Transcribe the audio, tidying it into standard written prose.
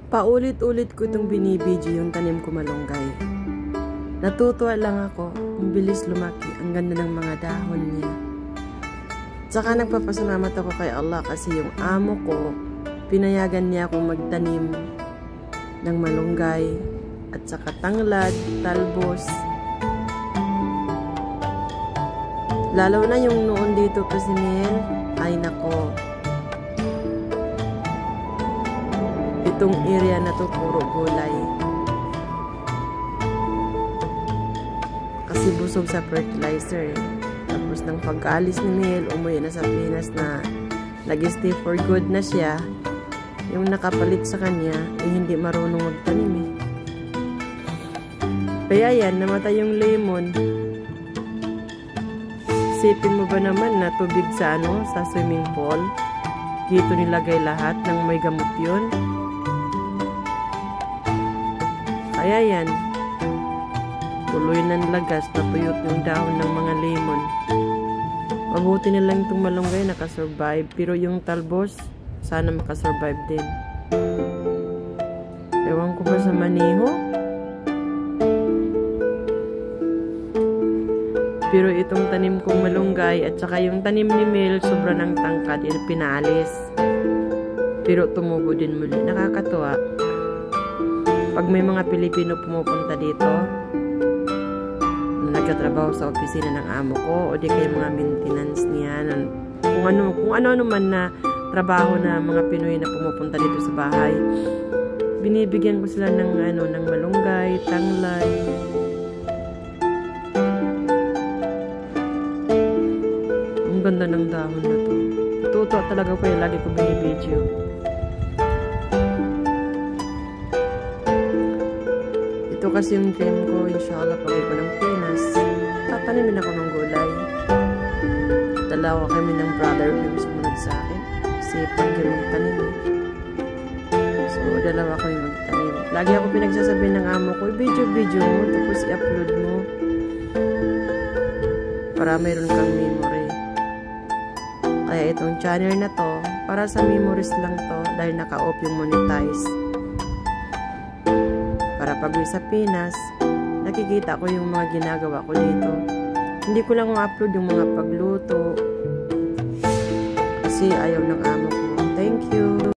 Paulit-ulit ko itong binibidyo yung tanim ko malunggay. Natutuwa lang ako, ang bilis lumaki, ang ganda ng mga dahon niya. Tsaka nagpapasalamat ako kay Allah kasi yung amo ko, pinayagan niya akong magtanim ng malunggay at saka tanglad, talbos. Lalo na yung noon dito kasi Mel, ay nako. Itong area na to puro gulay. Kasi busog sa fertilizer eh. Tapos ng pagkaalis ni Mel, umuwi na sa Pinas na nag-stay for good na siya. Yung nakapalit sa kanya, eh hindi marunong magtanim eh. Kaya yan, namatay yung lemon. Isipin mo ba naman na tubig sa sa swimming pool? Dito nilagay lahat ng may gamot yun. Kaya yan, tuloy ng lagas, natuyot yung dahon ng mga lemon. Mabuti na lang itong malunggay nakasurvive, pero yung talbos, sana makasurvive din. Ewan ko ba sa maneho? Pero itong tanim kong malunggay at saka yung tanim ni Mel, sobra ng tangkad, pinaalis. Pero tumubo din muli. Nakakatuwa. Pag may mga Pilipino pumupunta dito, nagtatrabaho sa opisina ng amo ko, o di kaya mga maintenance niya, kung ano man na trabaho na mga Pinoy na pumupunta dito sa bahay, binibigyan ko sila ng ng malunggay, tanglad. Ang ganda ng dahon na to. Tutuwa talaga ko yung lagi ko binibidyo. Ito kasi yung dream ko, inshallah, pag iba ng Pinas, tatanimin ako ng gulay. Dalawa kami ng brother ko yung sumunod sa akin. Kasi pag yung magtanim eh. So, dalawa ko yung magtanim. Lagi ako pinagsasabi ng amo ko, video mo, tapos i-upload mo. Para mayroon kang memory. Kaya itong channel na to, para sa memories lang to, dahil naka-off yung monetize. Para pag sa Pinas, nakikita ko yung mga ginagawa ko dito. Hindi ko lang ma-upload yung mga pagluto. Kasi ayaw ng amo ko. Thank you!